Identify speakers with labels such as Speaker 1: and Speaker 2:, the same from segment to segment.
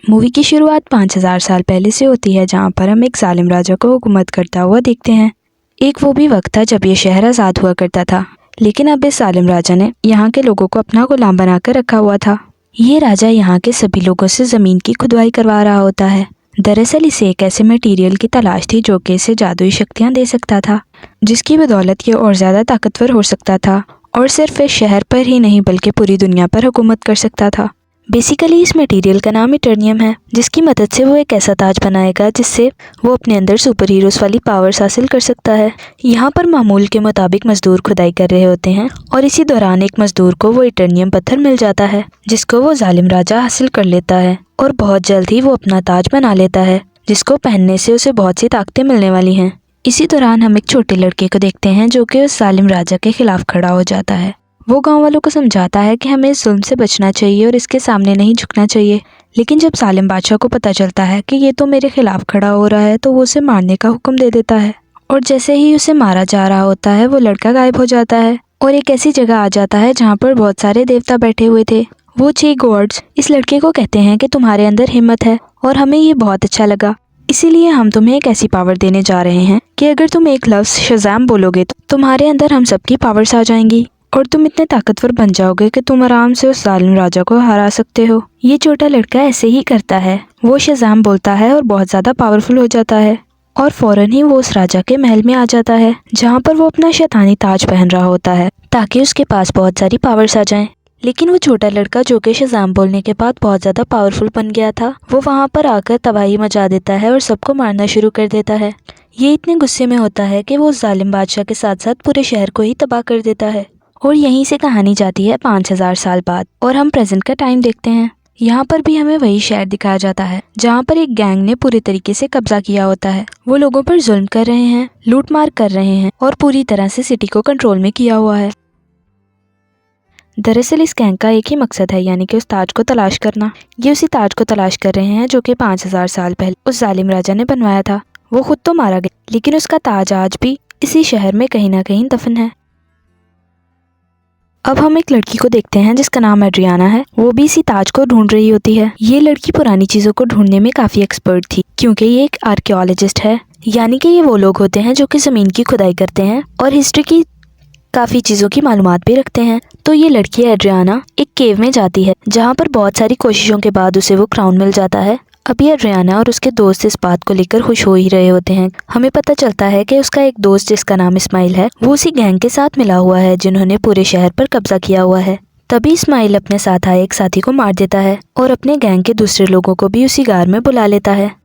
Speaker 1: Movie की शुरुआत 5000 साल पहले से होती है, जहाँ पर हम एक जालिम राजा को हुकूमत करता हुआ देखते हैं। एक वो भी वक्त था जब ये शहर आज़ाद हुआ करता था, लेकिन अब इस जालिम राजा ने यहाँ के लोगों को अपना गुलाम बनाकर रखा हुआ था। ये राजा यहाँ के सभी लोगों से ज़मीन की खुदाई करवा रहा होता है। दरअसल इसे एक ऐसे मटेरियल की तलाश थी जो कि इसे जादुई शक्तियाँ दे सकता था, जिसकी बदौलत ये और ज़्यादा ताकतवर हो सकता था और सिर्फ इस शहर पर ही नहीं बल्कि पूरी दुनिया पर हुकूमत कर सकता था। बेसिकली इस मटेरियल का नाम इटर्नियम है, जिसकी मदद से वो एक ऐसा ताज बनाएगा जिससे वो अपने अंदर सुपर हीरोज़ वाली पावर्स हासिल कर सकता है। यहाँ पर मामूल के मुताबिक मजदूर खुदाई कर रहे होते हैं और इसी दौरान एक मजदूर को वो इटर्नियम पत्थर मिल जाता है, जिसको वो जालिम राजा हासिल कर लेता है और बहुत जल्द ही वो अपना ताज बना लेता है, जिसको पहनने से उसे बहुत सी ताकतें मिलने वाली हैं। इसी दौरान हम एक छोटे लड़के को देखते हैं जो कि उस जालिम राजा के खिलाफ खड़ा हो जाता है। वो गांव वालों को समझाता है कि हमें इस जुल्म से बचना चाहिए और इसके सामने नहीं झुकना चाहिए। लेकिन जब जालिम बादशाह को पता चलता है कि ये तो मेरे खिलाफ खड़ा हो रहा है, तो वो उसे मारने का हुक्म दे देता है। और जैसे ही उसे मारा जा रहा होता है, वो लड़का गायब हो जाता है और एक ऐसी जगह आ जाता है जहाँ पर बहुत सारे देवता बैठे हुए थे। वो 6 गॉड्स इस लड़के को कहते हैं कि तुम्हारे अंदर हिम्मत है और हमें ये बहुत अच्छा लगा, इसीलिए हम तुम्हें एक ऐसी पावर देने जा रहे हैं कि अगर तुम एक लफ्ज़ शज़ाम बोलोगे तो तुम्हारे अंदर हम सबकी पावर्स आ जाएंगी और तुम इतने ताकतवर बन जाओगे कि तुम आराम से उस जालिम राजा को हरा सकते हो। ये छोटा लड़का ऐसे ही करता है। वो शज़ाम बोलता है और बहुत ज़्यादा पावरफुल हो जाता है और फौरन ही वो उस राजा के महल में आ जाता है, जहाँ पर वो अपना शैतानी ताज पहन रहा होता है ताकि उसके पास बहुत सारी पावर्स आ जाएं। लेकिन वो छोटा लड़का जो कि शज़ाम बोलने के बाद बहुत ज़्यादा पावरफुल बन गया था, वो वहाँ पर आकर तबाही मचा देता है और सबको मारना शुरू कर देता है। ये इतने गुस्से में होता है कि वो उस जालिम बादशाह के साथ साथ पूरे शहर को ही तबाह कर देता है। और यहीं से कहानी जाती है 5000 साल बाद और हम प्रेजेंट का टाइम देखते हैं। यहाँ पर भी हमें वही शहर दिखाया जाता है जहाँ पर एक गैंग ने पूरे तरीके से कब्जा किया होता है। वो लोगों पर जुल्म कर रहे हैं, लूट मार कर रहे हैं और पूरी तरह से सिटी को कंट्रोल में किया हुआ है। दरअसल इस गैंग का एक ही मकसद है, यानी कि उस ताज को तलाश करना। ये उसी ताज को तलाश कर रहे हैं जो कि 5000 साल पहले उस जालिम राजा ने बनवाया था। वो खुद तो मारा गया, लेकिन उसका ताज आज भी इसी शहर में कहीं ना कहीं दफन है। अब हम एक लड़की को देखते हैं जिसका नाम एड्रियाना है। वो भी इसी ताज को ढूंढ रही होती है। ये लड़की पुरानी चीज़ों को ढूंढने में काफ़ी एक्सपर्ट थी, क्योंकि ये एक आर्कियोलॉजिस्ट है, यानी कि ये वो लोग होते हैं जो कि ज़मीन की खुदाई करते हैं और हिस्ट्री की काफ़ी चीज़ों की मालूमात भी रखते हैं। तो ये लड़की एड्रियाना एक केव में जाती है, जहाँ पर बहुत सारी कोशिशों के बाद उसे वो क्राउन मिल जाता है। अभी एड्रियाना और उसके दोस्त इस बात को लेकर खुश हो ही रहे होते हैं। हमें पता चलता है कि उसका एक दोस्त जिसका नाम इस्माइल है, वो उसी गैंग के साथ मिला हुआ है जिन्होंने पूरे शहर पर कब्जा किया हुआ है। तभी इस्माइल अपने साथ आए एक साथी को मार देता है और अपने गैंग के दूसरे लोगों को भी उसी गार में बुला लेता है।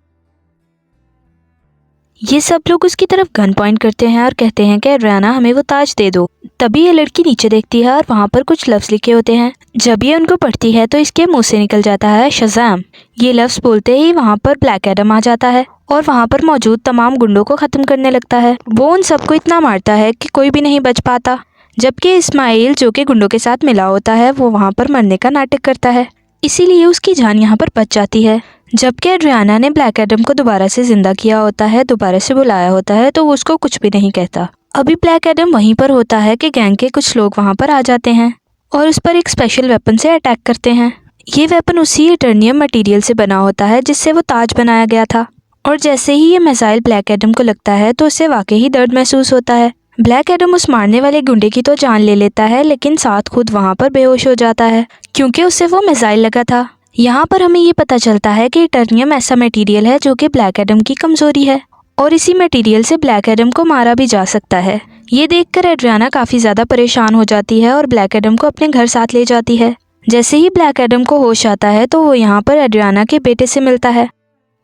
Speaker 1: ये सब लोग उसकी तरफ गन पॉइंट करते हैं और कहते हैं कि एड्रियाना हमें वो ताज दे दो। तभी ये लड़की नीचे देखती है और वहाँ पर कुछ लफ्ज़ लिखे होते हैं। जब ये उनको पढ़ती है तो इसके मुंह से निकल जाता है शज़ाम। ये लफ्ज़ बोलते ही वहाँ पर ब्लैक एडम आ जाता है और वहाँ पर मौजूद तमाम गुंडों को ख़त्म करने लगता है। वो उन सबको इतना मारता है कि कोई भी नहीं बच पाता, जबकि इस्माइल जो कि गुंडों के साथ मिला होता है वो वहाँ पर मरने का नाटक करता है, इसीलिए उसकी जान यहाँ पर बच जाती है। जबकि एड्रियाना ने ब्लैक एडम को दोबारा से जिंदा किया होता है, दोबारा से बुलाया होता है, तो वो उसको कुछ भी नहीं कहता। अभी ब्लैक एडम वहीं पर होता है कि गैंग के कुछ लोग वहाँ पर आ जाते हैं और उस पर एक स्पेशल वेपन से अटैक करते हैं। ये वेपन उसी इटर्नियम मटेरियल से बना होता है जिससे वो ताज बनाया गया था। और जैसे ही ये मिसाइल ब्लैक एडम को लगता है तो उसे वाकई ही दर्द महसूस होता है। ब्लैक एडम उस मारने वाले गुंडे की तो जान ले लेता है, लेकिन साथ खुद वहाँ पर बेहोश हो जाता है क्योंकि उससे वो मिसाइल लगा था। यहाँ पर हमें ये पता चलता है कि इटर्नियम ऐसा मटेरियल है जो कि ब्लैक एडम की कमज़ोरी है और इसी मटेरियल से ब्लैक एडम को मारा भी जा सकता है। ये देखकर एड्रियाना काफ़ी ज़्यादा परेशान हो जाती है और ब्लैक एडम को अपने घर साथ ले जाती है। जैसे ही ब्लैक एडम को होश आता है तो वो यहाँ पर एड्रियाना के बेटे से मिलता है।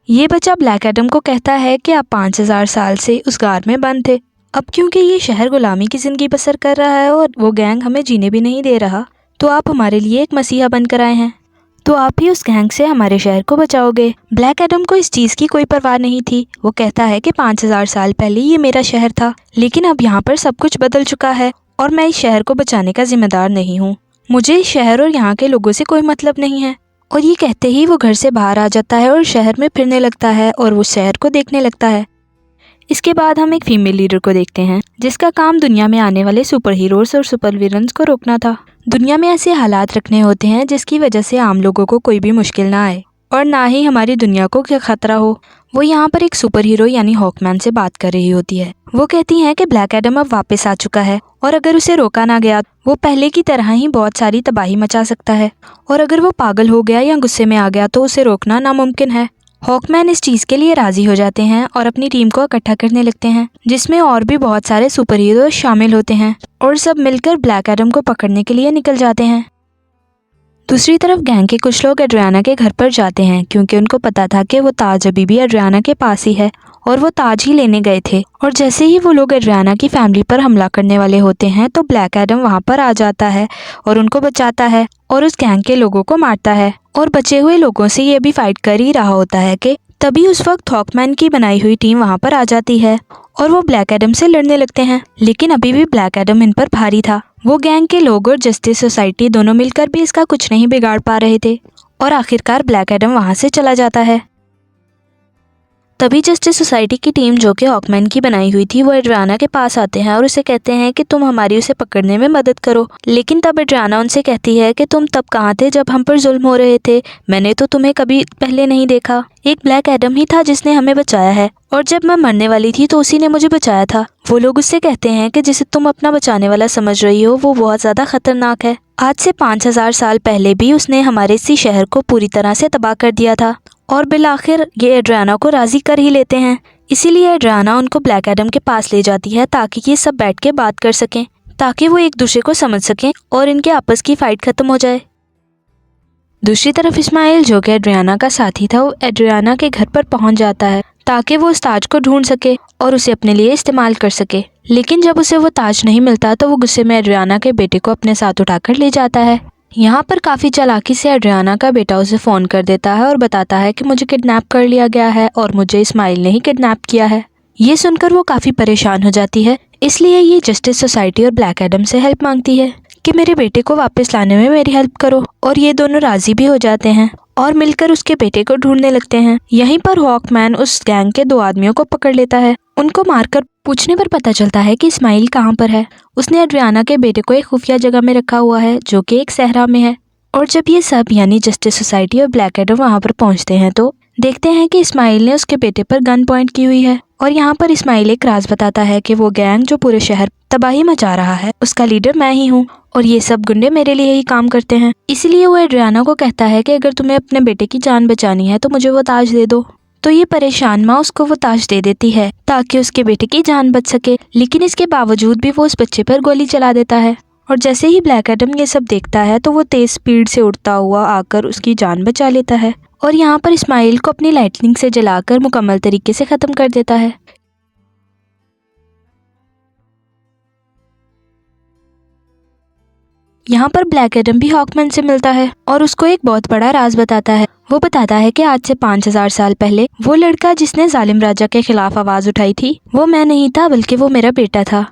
Speaker 1: ये बच्चा ब्लैक एडम को कहता है कि आप 5000 साल से उस गार में बंद थे। अब क्योंकि ये शहर गुलामी की ज़िंदगी बसर कर रहा है और वो गैंग हमें जीने भी नहीं दे रहा, तो आप हमारे लिए एक मसीहा बनकर आए हैं, तो आप ही उस गैंग से हमारे शहर को बचाओगे। ब्लैक एडम को इस चीज़ की कोई परवाह नहीं थी। वो कहता है कि 5000 साल पहले ये मेरा शहर था, लेकिन अब यहाँ पर सब कुछ बदल चुका है और मैं इस शहर को बचाने का जिम्मेदार नहीं हूँ। मुझे इस शहर और यहाँ के लोगों से कोई मतलब नहीं है। और ये कहते ही वो घर से बाहर आ जाता है और शहर में फिरने लगता है और वो शहर को देखने लगता है। इसके बाद हम एक फीमेल लीडर को देखते हैं जिसका काम दुनिया में आने वाले सुपर हीरोज़ और सुपर विलन्स को रोकना था। दुनिया में ऐसे हालात रखने होते हैं जिसकी वजह से आम लोगों को कोई भी मुश्किल ना आए। और ना ही हमारी दुनिया को क्या खतरा हो। वो यहाँ पर एक सुपर हीरो यानी हॉकमैन से बात कर रही होती है। वो कहती हैं कि ब्लैक एडम अब वापस आ चुका है और अगर उसे रोका ना गया वो पहले की तरह ही बहुत सारी तबाही मचा सकता है, और अगर वो पागल हो गया या गुस्से में आ गया तो उसे रोकना नामुमकिन है। हॉकमैन इस चीज़ के लिए राजी हो जाते हैं और अपनी टीम को इकट्ठा करने लगते हैं, जिसमें और भी बहुत सारे सुपर हीरो शामिल होते हैं और सब मिलकर ब्लैक एडम को पकड़ने के लिए निकल जाते हैं। दूसरी तरफ गैंग के कुछ लोग एड्रियाना के घर पर जाते हैं क्योंकि उनको पता था कि वो ताज अभी भी एड्रियाना के पास ही है और वो ताज ही लेने गए थे। और जैसे ही वो लोग एड्रियाना की फैमिली पर हमला करने वाले होते हैं तो ब्लैक एडम वहाँ पर आ जाता है और उनको बचाता है और उस गैंग के लोगों को मारता है। और बचे हुए लोगों से ये भी फाइट कर ही रहा होता है कि तभी उस वक्त हॉकमैन की बनाई हुई टीम वहाँ पर आ जाती है और वो ब्लैक एडम से लड़ने लगते हैं। लेकिन अभी भी ब्लैक एडम इन पर भारी था। वो गैंग के लोग और जस्टिस सोसाइटी दोनों मिलकर भी इसका कुछ नहीं बिगाड़ पा रहे थे और आखिरकार ब्लैक एडम वहाँ से चला जाता है। तभी जस्टिस सोसाइटी की टीम जो कि हॉकमैन की बनाई हुई थी वो एड्रियाना के पास आते हैं और उसे कहते हैं कि तुम हमारी उसे पकड़ने में मदद करो। लेकिन तब एड्रियाना उनसे कहती है कि तुम तब कहाँ थे जब हम पर जुल्म हो रहे थे, मैंने तो तुम्हें कभी पहले नहीं देखा। एक ब्लैक एडम ही था जिसने हमें बचाया है और जब मैं मरने वाली थी तो उसी ने मुझे बचाया था। वो लोग उससे कहते हैं कि जिसे तुम अपना बचाने वाला समझ रही हो वो बहुत ज्यादा खतरनाक है। आज से 5000 साल पहले भी उसने हमारे इसी शहर को पूरी तरह से तबाह कर दिया था और बिल आखिर ये एड्रियाना को राजी कर ही लेते हैं। इसीलिए एड्रियाना उनको ब्लैक एडम के पास ले जाती है ताकि ये सब बैठ के बात कर सकें, ताकि वो एक दूसरे को समझ सकें और इनके आपस की फाइट खत्म हो जाए। दूसरी तरफ इस्माइल जो कि एड्रियाना का साथी था वो एड्रियाना के घर पर पहुंच जाता है ताकि वो उस ताज को ढूंढ सके और उसे अपने लिए इस्तेमाल कर सके। लेकिन जब उसे वो ताज नहीं मिलता तो वो गुस्से में एड्रियाना के बेटे को अपने साथ उठाकर ले जाता है। यहाँ पर काफ़ी चालाकी से एड्रियाना का बेटा उसे फ़ोन कर देता है और बताता है कि मुझे किडनैप कर लिया गया है और मुझे इस्माइल ने ही किडनैप किया है। ये सुनकर वो काफ़ी परेशान हो जाती है, इसलिए ये जस्टिस सोसाइटी और ब्लैक एडम से हेल्प मांगती है कि मेरे बेटे को वापस लाने में मेरी हेल्प करो। और ये दोनों राजी भी हो जाते हैं और मिलकर उसके बेटे को ढूंढने लगते हैं। यहीं पर हॉकमैन उस गैंग के 2 आदमियों को पकड़ लेता है। उनको मारकर पूछने पर पता चलता है कि इस्माइल कहाँ पर है। उसने एड्रियाना के बेटे को एक खुफिया जगह में रखा हुआ है जो कि एक सहरा में है। और जब ये सब यानी जस्टिस सोसाइटी और ब्लैक एडम वहाँ पर पहुँचते हैं तो देखते हैं कि इस्माइल ने उसके बेटे पर गन पॉइंट की हुई है। और यहाँ पर इस्माइल एक राज बताता है कि वो गैंग जो पूरे शहर तबाही मचा रहा है उसका लीडर मैं ही हूँ और ये सब गुंडे मेरे लिए ही काम करते हैं। इसलिए वो एड्रियाना को कहता है कि अगर तुम्हें अपने बेटे की जान बचानी है तो मुझे वो ताज दे दो। तो ये परेशान माँ उसको वो ताज दे देती है ताकि उसके बेटे की जान बच सके। लेकिन इसके बावजूद भी वो उस बच्चे पर गोली चला देता है और जैसे ही ब्लैक एडम ये सब देखता है तो वो तेज स्पीड से उड़ता हुआ आकर उसकी जान बचा लेता है और यहाँ पर इस्माइल को अपनी लाइटनिंग से जलाकर मुकम्मल तरीके से ख़त्म कर देता है। यहाँ पर ब्लैक एडम भी हॉकमैन से मिलता है और उसको एक बहुत बड़ा राज बताता है। वो बताता है कि आज से 5000 साल पहले वो लड़का जिसने जालिम राजा के खिलाफ आवाज उठाई थी वो मैं नहीं था बल्कि वो मेरा बेटा था।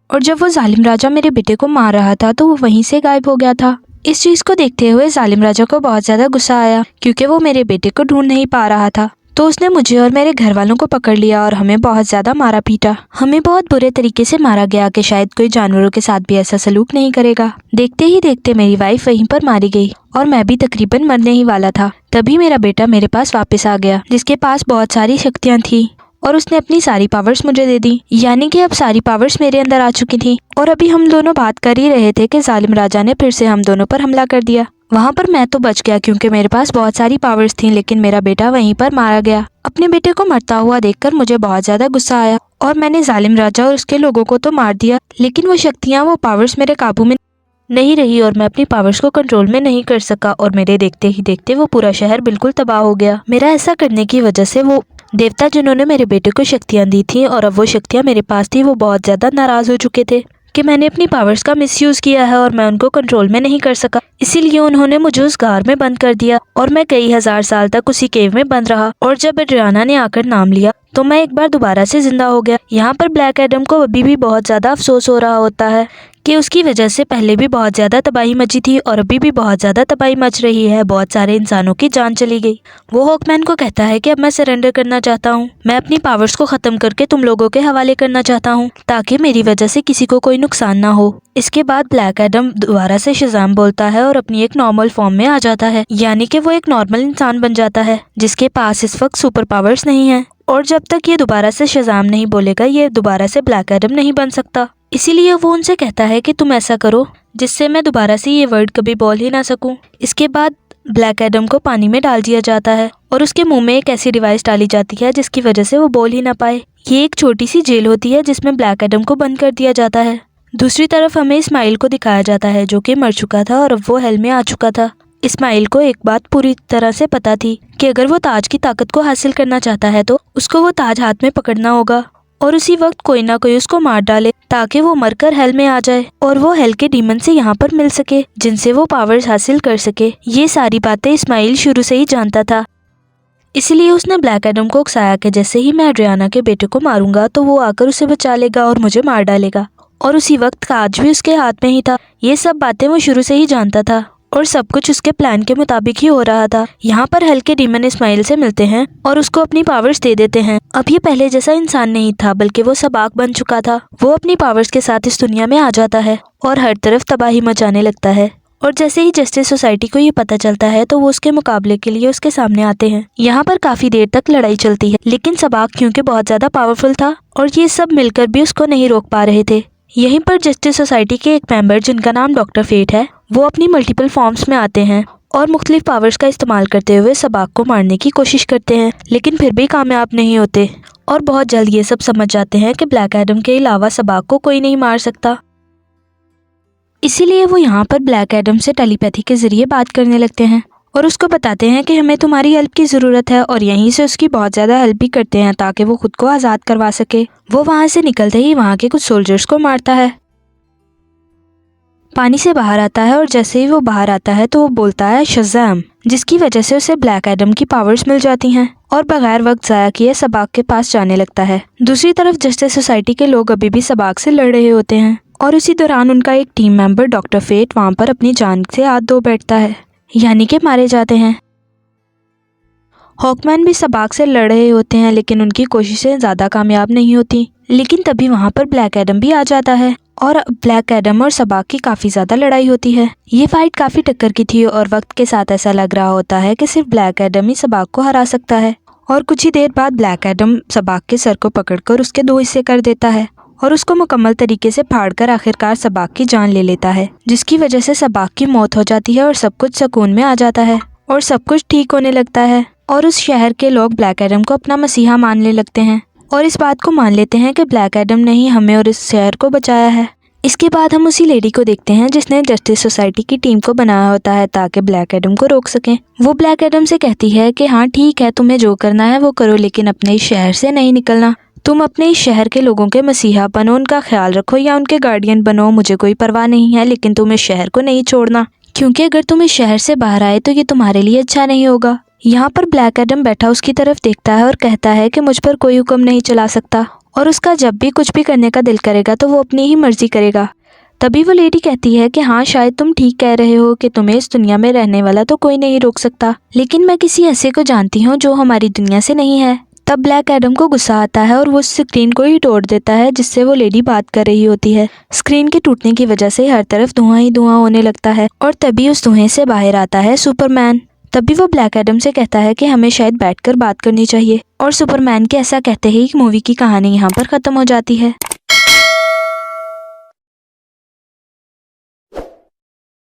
Speaker 1: और जब वो जालिम राजा मेरे बेटे को मार रहा था तो वो वहीं से गायब हो गया था। इस चीज को देखते हुए जालिम राजा को बहुत ज्यादा गुस्सा आया क्योंकि वो मेरे बेटे को ढूंढ नहीं पा रहा था। तो उसने मुझे और मेरे घर वालों को पकड़ लिया और हमें बहुत ज्यादा मारा पीटा। हमें बहुत बुरे तरीके से मारा गया कि शायद कोई जानवरों के साथ भी ऐसा सलूक नहीं करेगा। देखते ही देखते मेरी वाइफ वहीं पर मारी गई और मैं भी तकरीबन मरने ही वाला था। तभी मेरा बेटा मेरे पास वापस आ गया जिसके पास बहुत सारी शक्तियाँ थी और उसने अपनी सारी पावर्स मुझे दे दी, यानी कि अब सारी पावर्स मेरे अंदर आ चुकी थी। और अभी हम दोनों बात कर ही रहे थे कि जालिम राजा ने फिर से हम दोनों पर हमला कर दिया। वहाँ पर मैं तो बच गया क्योंकि मेरे पास बहुत सारी पावर्स थी, लेकिन मेरा बेटा वहीं पर मारा गया। अपने बेटे को मरता हुआ देखकर मुझे बहुत ज्यादा गुस्सा आया और मैंने जालिम राजा और उसके लोगों को तो मार दिया, लेकिन वो शक्तियाँ वो पावर्स मेरे काबू में नहीं रही और मैं अपनी पावर्स को कंट्रोल में नहीं कर सका और मेरे देखते ही देखते वो पूरा शहर बिल्कुल तबाह हो गया। मेरा ऐसा करने की वजह से वो देवता जिन्होंने मेरे बेटे को शक्तियाँ दी थी और अब वो शक्तियाँ मेरे पास थी वो बहुत ज़्यादा नाराज़ हो चुके थे कि मैंने अपनी पावर्स का मिसयूज़ किया है और मैं उनको कंट्रोल में नहीं कर सका। इसीलिए उन्होंने मुझे उस गार में बंद कर दिया और मैं कई हजार साल तक उसी केव में बंद रहा। और जब एड्रियाना ने आकर नाम लिया तो मैं एक बार दोबारा से जिंदा हो गया। यहाँ पर ब्लैक एडम को अभी भी बहुत ज़्यादा अफसोस हो रहा होता है कि उसकी वजह से पहले भी बहुत ज़्यादा तबाही मची थी और अभी भी बहुत ज़्यादा तबाही मच रही है, बहुत सारे इंसानों की जान चली गई। वो हॉकमैन को कहता है कि अब मैं सरेंडर करना चाहता हूँ, मैं अपनी पावर्स को ख़त्म करके तुम लोगों के हवाले करना चाहता हूँ ताकि मेरी वजह से किसी को कोई नुकसान ना हो। इसके बाद ब्लैक एडम दोबारा से शज़ाम बोलता है और अपनी एक नॉर्मल फॉर्म में आ जाता है, यानी कि वो एक नॉर्मल इंसान बन जाता है जिसके पास इस वक्त सुपर पावर्स नहीं है। और जब तक ये दोबारा से शज़ाम नहीं बोलेगा ये दोबारा से ब्लैक एडम नहीं बन सकता। इसीलिए वो उनसे कहता है कि तुम ऐसा करो जिससे मैं दोबारा से ये वर्ड कभी बोल ही ना सकूं। इसके बाद ब्लैक एडम को पानी में डाल दिया जाता है और उसके मुंह में एक ऐसी डिवाइस डाली जाती है जिसकी वजह से वो बोल ही ना पाए। ये एक छोटी सी जेल होती है जिसमें ब्लैक एडम को बंद कर दिया जाता है। दूसरी तरफ हमें इस्माइल को दिखाया जाता है जो कि मर चुका था और अब वो हेल में आ चुका था। इस्माइल को एक बात पूरी तरह से पता थी कि अगर वो ताज की ताकत को हासिल करना चाहता है तो उसको वो ताज हाथ में पकड़ना होगा और उसी वक्त कोई ना कोई उसको मार डाले ताकि वो मरकर हेल में आ जाए और वो हेल के डीमन से यहाँ पर मिल सके जिनसे वो पावर्स हासिल कर सके। ये सारी बातें इस्माइल शुरू से ही जानता था, इसलिए उसने ब्लैक एडम को उकसाया कि जैसे ही मैं एड्रियाना के बेटे को मारूंगा तो वो आकर उसे बचा लेगा और मुझे मार डालेगा। और उसी वक्त ताज भी उसके हाथ में ही था। ये सब बातें वो शुरू से ही जानता था और सब कुछ उसके प्लान के मुताबिक ही हो रहा था। यहाँ पर हेल के डीमन इस्माइल से मिलते हैं और उसको अपनी पावर्स दे देते हैं। अब ये पहले जैसा इंसान नहीं था बल्कि वो सबाक बन चुका था। वो अपनी पावर्स के साथ इस दुनिया में आ जाता है और हर तरफ तबाही मचाने लगता है। और जैसे ही जस्टिस सोसाइटी को ये पता चलता है तो वो उसके मुकाबले के लिए उसके सामने आते हैं। यहाँ पर काफी देर तक लड़ाई चलती है लेकिन सबाक क्योंकि बहुत ज्यादा पावरफुल था और ये सब मिलकर भी उसको नहीं रोक पा रहे थे। यहीं पर जस्टिस सोसाइटी के एक मेंबर जिनका नाम डॉक्टर फेट है वो अपनी मल्टीपल फॉर्म्स में आते हैं और मुख्तलिफ पावर्स का इस्तेमाल करते हुए सबाक को मारने की कोशिश करते हैं लेकिन फिर भी कामयाब नहीं होते और बहुत जल्द ये सब समझ जाते हैं कि ब्लैक एडम के अलावा सबाक को कोई नहीं मार सकता। इसीलिए वो यहाँ पर ब्लैक एडम से टेलीपैथी के जरिए बात करने लगते हैं और उसको बताते हैं कि हमें तुम्हारी हेल्प की ज़रूरत है और यहीं से उसकी बहुत ज़्यादा हेल्प भी करते हैं ताकि वो खुद को आज़ाद करवा सके। वो वहाँ से निकलते ही वहाँ के कुछ सोल्जर्स को मारता है, पानी से बाहर आता है और जैसे ही वो बाहर आता है तो वो बोलता है शज़ाम, जिसकी वजह से उसे ब्लैक एडम की पावर्स मिल जाती हैं और बगैर वक्त ज़ाया किए सबाक के पास जाने लगता है। दूसरी तरफ जस्टिस सोसाइटी के लोग अभी भी सबाक से लड़ रहे होते हैं और उसी दौरान उनका एक टीम मेंबर डॉक्टर फेट वहाँ पर अपनी जान से हाथ धो बैठता है, यानी कि मारे जाते हैं। हॉकमैन भी सबाक से लड़ रहे होते हैं लेकिन उनकी कोशिशें ज़्यादा कामयाब नहीं होती। लेकिन तभी वहाँ पर ब्लैक एडम भी आ जाता है और ब्लैक एडम और सबाक की काफ़ी ज़्यादा लड़ाई होती है। ये फाइट काफ़ी टक्कर की थी और वक्त के साथ ऐसा लग रहा होता है कि सिर्फ ब्लैक एडम ही सबाक को हरा सकता है। और कुछ ही देर बाद ब्लैक एडम सबाक के सर को पकड़कर उसके 2 हिस्से कर देता है और उसको मुकम्मल तरीके से फाड़कर आखिरकार सबाक की जान ले लेता है, जिसकी वजह से सबाक की मौत हो जाती है और सब कुछ सुकून में आ जाता है और सब कुछ ठीक होने लगता है। और उस शहर के लोग ब्लैक एडम को अपना मसीहा मानने लगते हैं और इस बात को मान लेते हैं कि ब्लैक एडम ने ही हमें और इस शहर को बचाया है। इसके बाद हम उसी लेडी को देखते हैं जिसने जस्टिस सोसाइटी की टीम को बनाया होता है ताकि ब्लैक एडम को रोक सकें। वो ब्लैक एडम से कहती है कि हाँ ठीक है, तुम्हें जो करना है वो करो लेकिन अपने इस शहर से नहीं निकलना। तुम अपने इस शहर के लोगों के मसीहा बनो, उनका ख्याल रखो या उनके गार्डियन बनो, मुझे कोई परवाह नहीं है, लेकिन तुम इस शहर को नहीं छोड़ना क्योंकि अगर तुम इस शहर से बाहर आए तो ये तुम्हारे लिए अच्छा नहीं होगा। यहाँ पर ब्लैक एडम बैठा उसकी तरफ देखता है और कहता है कि मुझ पर कोई हुक्म नहीं चला सकता और उसका जब भी कुछ भी करने का दिल करेगा तो वो अपनी ही मर्जी करेगा। तभी वो लेडी कहती है कि हाँ शायद तुम ठीक कह रहे हो कि तुम्हें इस दुनिया में रहने वाला तो कोई नहीं रोक सकता, लेकिन मैं किसी ऐसे को जानती हूँ जो हमारी दुनिया से नहीं है। तब ब्लैक एडम को गुस्सा आता है और वो स्क्रीन को ही तोड़ देता है जिससे वो लेडी बात कर रही होती है। स्क्रीन के टूटने की वजह से हर तरफ धुआं ही धुआं होने लगता है और तभी उस धुएं से बाहर आता है सुपरमैन। तभी वो ब्लैक एडम से कहता है कि हमें शायद बैठकर बात करनी चाहिए और सुपरमैन के ऐसा कहते ही मूवी की कहानी यहाँ पर ख़त्म हो जाती है।